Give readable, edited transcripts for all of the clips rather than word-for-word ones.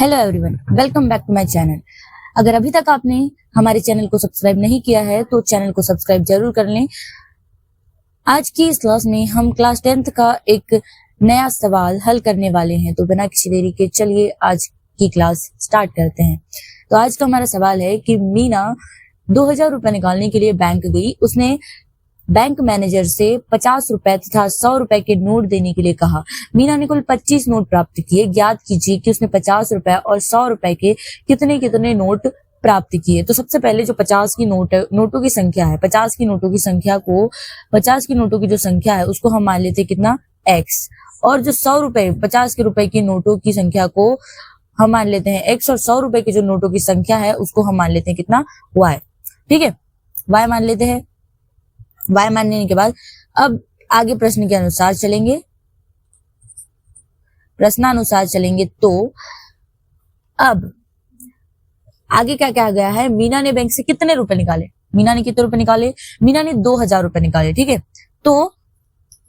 Hello everyone, welcome back to my channel. अगर अभी तक आपने हमारे चैनल को सब्सक्राइब नहीं किया है तो चैनल को सब्सक्राइब जरूर कर लें। आज की इस क्लास में हम क्लास 10th का एक नया सवाल हल करने वाले हैं, तो बिना किसी देरी के चलिए आज की क्लास स्टार्ट करते हैं। तो आज का हमारा सवाल है कि मीना 2000 रुपए निकालने के लिए बैंक गई। उसने बैंक मैनेजर से 50 रुपए तथा 100 रुपए के नोट देने के लिए कहा। मीना ने कुल 25 नोट प्राप्त किए। ज्ञात कीजिए कि उसने 50 रुपए और 100 रुपए के कितने कितने नोट प्राप्त किए। तो सबसे पहले जो 50 की नोटों की संख्या है, 50 की नोटों की संख्या को 50 की नोटों की जो संख्या है उसको हम मान लेते हैं कितना x, और जो 100 रुपए 50 के रुपए की नोटों की संख्या को हम मान लेते हैं x, और 100 रुपए की जो नोटों की संख्या है उसको हम मान लेते हैं कितना y। ठीक है, y मान लेते हैं। y मानने के बाद अब आगे प्रश्न के अनुसार चलेंगे, प्रश्नानुसार चलेंगे। तो अब आगे क्या क्या गया है, मीना ने बैंक से कितने रुपए निकाले। मीना ने कितने रुपए निकाले? मीना ने 2000 रुपए निकाले। ठीक है, तो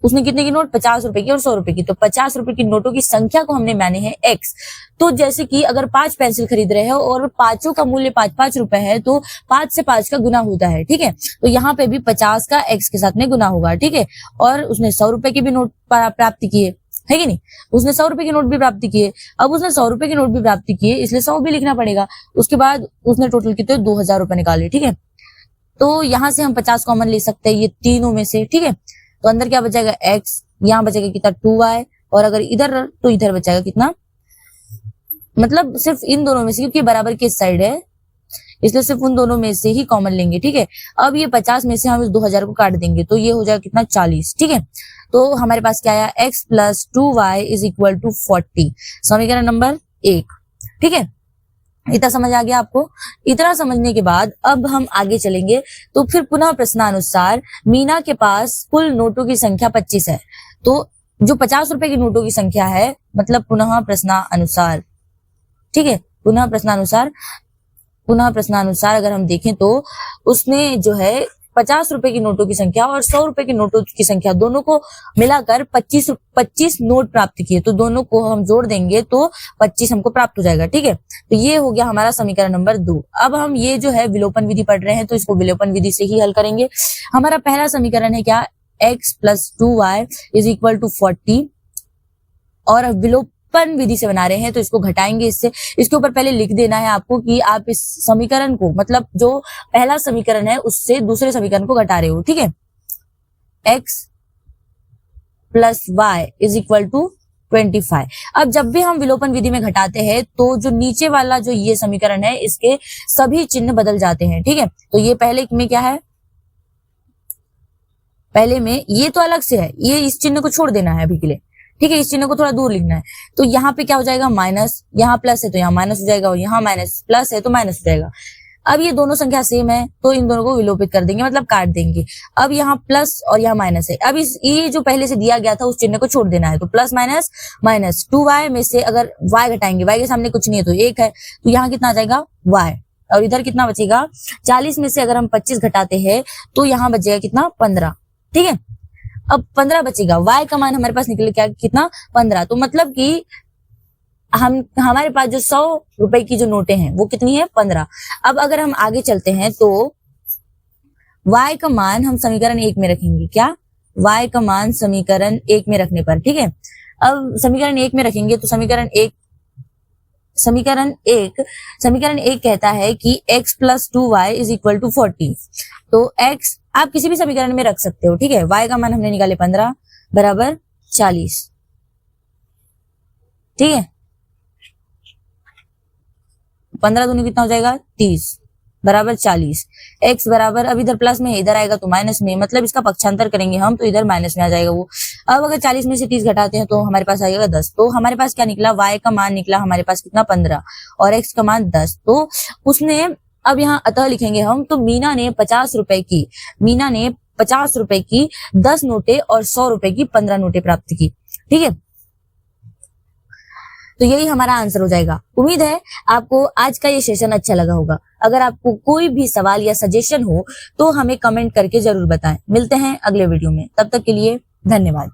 उसने कितने की नोट? 50 रुपए की और 100 रुपए की। तो 50 रुपए की नोटों की संख्या को हमने माने हैं x। तो जैसे कि अगर 5 पेंसिल खरीद रहे हो और पांचों का मूल्य 5-5 रुपए है तो 5 से 5 का गुना होता है। ठीक है, तो यहाँ पे भी 50 का x के साथ में गुना होगा। ठीक है, और उसने 100 रुपए के भी नोट प्राप्त किए, है कि नहीं? उसने 100 रुपए के नोट भी प्राप्त किए। अब उसने 100 रुपए के नोट भी प्राप्त किए, इसलिए 100 भी लिखना पड़ेगा। उसके बाद उसने टोटल कितने 2000 रुपए निकाले। ठीक है, तो यहाँ से हम 50 कॉमन ले सकते हैं ये तीनों में से। ठीक है, तो अंदर क्या बचेगा x, यहाँ बचेगा कितना 2y, और अगर इधर तो इधर बचेगा कितना, मतलब सिर्फ इन दोनों में से, क्योंकि बराबर की साइड है इसलिए सिर्फ उन दोनों में से ही कॉमन लेंगे। ठीक है, अब ये 50 में से हम इस 2000 को काट देंगे तो ये हो जाएगा कितना 40। ठीक है, तो हमारे पास क्या आया x + 2y = 40, समीकरण नंबर 1। ठीक है, इतना समझ आ गया आपको? इतना समझने के बाद अब हम आगे चलेंगे। तो फिर पुनः प्रश्नानुसार मीना के पास कुल नोटों की संख्या 25 है। तो जो 50 रुपए की नोटों की संख्या है, मतलब पुनः प्रश्नानुसार, ठीक है, पुनः प्रश्नानुसार अगर हम देखें तो उसने जो है 50 रुपए की नोटों की संख्या और 100 रुपए की नोटों की संख्या दोनों को मिलाकर 25 नोट प्राप्त किए। तो दोनों को हम जोड़ देंगे तो 25 हमको प्राप्त हो जाएगा। ठीक है, तो ये हो गया हमारा समीकरण नंबर 2। अब हम ये जो है विलोपन विधि पढ़ रहे हैं तो इसको विलोपन विधि से ही हल करेंगे। हमारा पहला समीकरण है क्या, x + 2y = 40, और विलोपन विधि से बना रहे हैं तो इसको घटाएंगे इससे। इसके ऊपर पहले लिख देना है आपको कि आप इस समीकरण को, मतलब जो पहला समीकरण है उससे दूसरे समीकरण को घटा रहे हो। ठीक है, x + y = 25। अब जब भी हम विलोपन विधि में घटाते हैं तो जो नीचे वाला जो ये समीकरण है इसके सभी चिन्ह बदल जाते हैं। ठीक है, तो ये पहले में क्या है, पहले में ये तो अलग से है, ये इस चिन्ह को छोड़ देना है अभी के लिए। ठीक है, इस चिन्ह को थोड़ा दूर लिखना है। तो यहाँ पे क्या हो जाएगा माइनस, यहाँ प्लस है तो यहाँ माइनस हो जाएगा, और यहाँ माइनस प्लस है तो माइनस हो जाएगा। अब ये दोनों संख्या सेम है तो इन दोनों को विलोपित कर देंगे, मतलब काट देंगे। अब यहाँ प्लस और यहाँ माइनस है। अब ये जो पहले से दिया गया था उस चिन्ह को छोड़ देना है। तो प्लस माइनस माइनस 2y में से अगर y घटाएंगे, y के सामने कुछ नहीं है तो 1 है, तो यहाँ कितना आ जाएगा y, और इधर कितना बचेगा 40 में से अगर हम 25 घटाते हैं तो यहाँ बचेगा कितना 15। ठीक है, अब 15 बचेगा, y का मान हमारे पास निकले क्या कितना 15। तो मतलब कि हमारे पास जो 100 रुपए की जो नोटें हैं वो कितनी है 15। अब अगर हम आगे चलते हैं तो y का मान हम समीकरण 1 में रखेंगे। क्या, y का मान समीकरण 1 में रखने पर, ठीक है, अब समीकरण 1 में रखेंगे तो समीकरण एक कहता है कि x + 2y = 40। तो x आप किसी भी समीकरण में रख सकते हो। ठीक है, y का मान हमने निकाले 15 = 40। ठीक है, 15 दूनी कितना हो जाएगा 30 = 40। x बराबर, अब इधर प्लस में इधर आएगा तो माइनस में, मतलब इसका पक्षांतर करेंगे हम तो इधर माइनस में आ जाएगा वो। अब अगर 40 में से 30 घटाते हैं तो हमारे पास आएगा 10। तो हमारे पास क्या निकला, y का मान निकला हमारे पास कितना 15 और x का मान 10। तो उसने, अब यहाँ अतः लिखेंगे हम, तो मीना ने 50 रुपए की 10 नोटें और 100 रुपए की 15 नोटें प्राप्त की। ठीक है, तो यही हमारा आंसर हो जाएगा। उम्मीद है आपको आज का ये सेशन अच्छा लगा होगा। अगर आपको कोई भी सवाल या सजेशन हो तो हमें कमेंट करके जरूर बताएं। मिलते हैं अगले वीडियो में, तब तक के लिए धन्यवाद।